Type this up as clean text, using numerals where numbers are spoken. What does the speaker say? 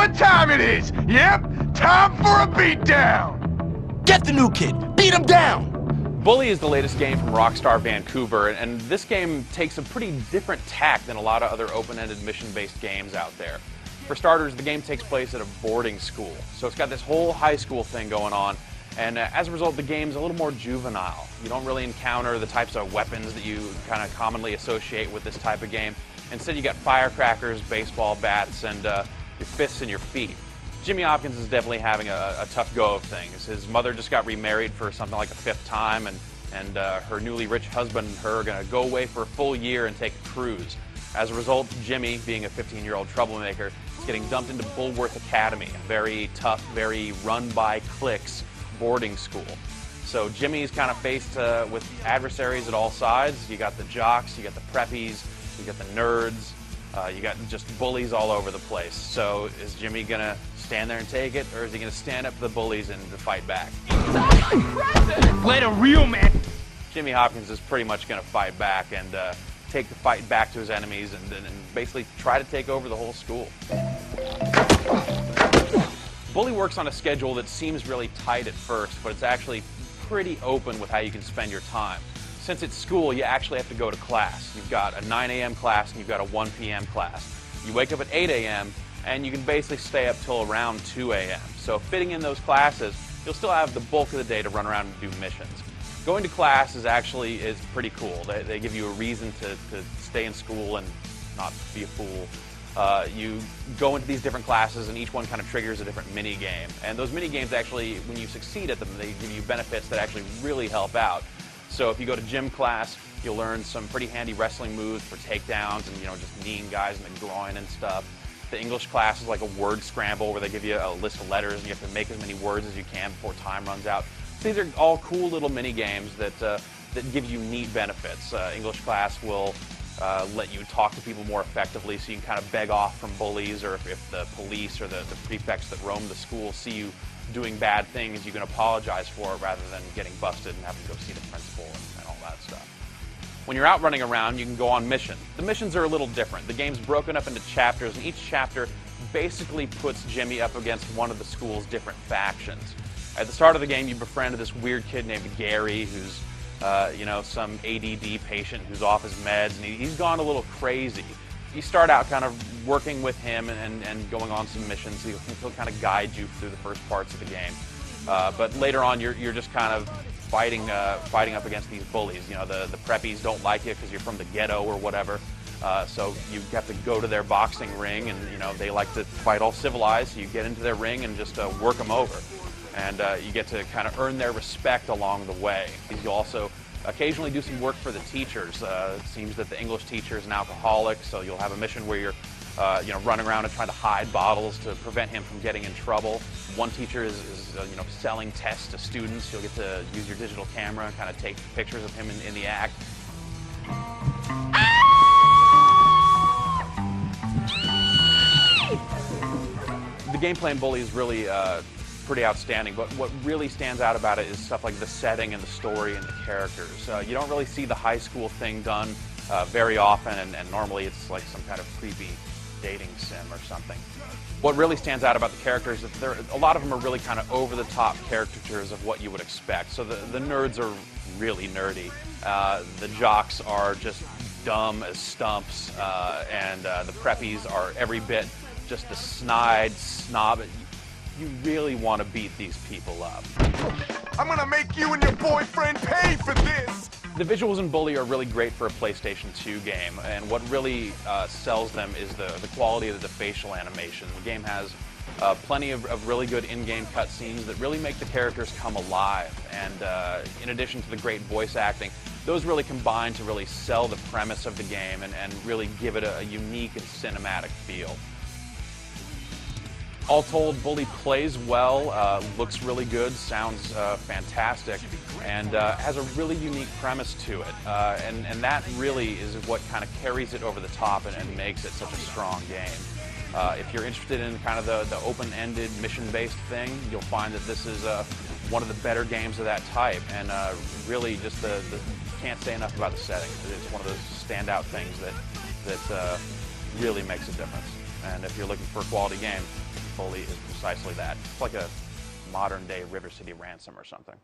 what time it is! Yep, time for a beatdown! Get the new kid! Beat him down! Bully is the latest game from Rockstar Vancouver, and this game takes a pretty different tack than a lot of other open-ended mission-based games out there. For starters, the game takes place at a boarding school, so it's got this whole high school thing going on, and as a result, the game's a little more juvenile. You don't really encounter the types of weapons that you kind of commonly associate with this type of game. Instead, you got firecrackers, baseball bats, and your fists and your feet. Jimmy Hopkins is definitely having a tough go of things. His mother just got remarried for something like the 5th time, and her newly rich husband and her are going to go away for a full year and take a cruise. As a result, Jimmy, being a 15-year-old troublemaker, is getting dumped into Bulworth Academy, a very tough, very run-by-cliques boarding school. So Jimmy's kind of faced with adversaries at all sides. You got the jocks, you got the preppies, you got the nerds, you got just bullies all over the place. So is Jimmy going to stand there and take it, or is he going to stand up to the bullies and to fight back? Let a real man... Jimmy Hopkins is pretty much going to fight back and take the fight back to his enemies and basically try to take over the whole school. Bully works on a schedule that seems really tight at first, but it's actually pretty open with how you can spend your time. Since it's school, you actually have to go to class. You've got a 9 a.m. class and you've got a 1 p.m. class. You wake up at 8 a.m. and you can basically stay up till around 2 a.m. So fitting in those classes, you'll still have the bulk of the day to run around and do missions. Going to class is pretty cool. They give you a reason to stay in school and not be a fool. You go into these different classes and each one kind of triggers a different mini game. And those mini games actually, when you succeed at them, they give you benefits that actually really help out. So if you go to gym class, you'll learn some pretty handy wrestling moves for takedowns and, just kneeing guys in the groin and stuff. The English class is like a word scramble where they give you a list of letters and you have to make as many words as you can before time runs out. So these are all cool little mini games that give you neat benefits. English class will let you talk to people more effectively, so you can kind of beg off from bullies, or if the police or the prefects that roam the school see you doing bad things, you can apologize for it rather than getting busted and having to go see the principal and all that stuff. When you're out running around, you can go on missions. The missions are a little different. The game's broken up into chapters, and each chapter basically puts Jimmy up against one of the school's different factions. At the start of the game, you befriend this weird kid named Gary, who's some ADD patient who's off his meds, and he's gone a little crazy. You start out kind of working with him and going on some missions. He'll kind of guide you through the first parts of the game. But later on, you're just kind of fighting up against these bullies. The preppies don't like you because you're from the ghetto or whatever. So you have to go to their boxing ring, and they like to fight all civilized. So you get into their ring and just work them over. And you get to kind of earn their respect along the way. You also occasionally do some work for the teachers. It seems that the English teacher is an alcoholic, so you'll have a mission where you're running around and trying to hide bottles to prevent him from getting in trouble. One teacher is selling tests to students. You'll get to use your digital camera and kind of take pictures of him in the act. The gameplay in Bully is really pretty outstanding, but what really stands out about it is stuff like the setting and the story and the characters. You don't really see the high school thing done very often, and normally it's like some kind of creepy dating sim or something. What really stands out about the characters is that a lot of them are really kind of over-the-top caricatures of what you would expect. So the nerds are really nerdy. The jocks are just dumb as stumps, and the preppies are every bit just the snide snob. You really want to beat these people up. I'm gonna make you and your boyfriend pay for this! The visuals in Bully are really great for a PlayStation 2 game, and what really sells them is the quality of the facial animation. The game has plenty of really good in-game cutscenes that really make the characters come alive, and in addition to the great voice acting, those really combine to really sell the premise of the game and really give it a unique and cinematic feel. All told, Bully plays well, looks really good, sounds fantastic, and has a really unique premise to it. And that really is what kind of carries it over the top and makes it such a strong game. If you're interested in kind of the open-ended, mission-based thing, you'll find that this is one of the better games of that type, and really just can't say enough about the setting. It's one of those standout things that really makes a difference. And if you're looking for a quality game, fully is precisely that. It's like a modern-day River City Ransom or something.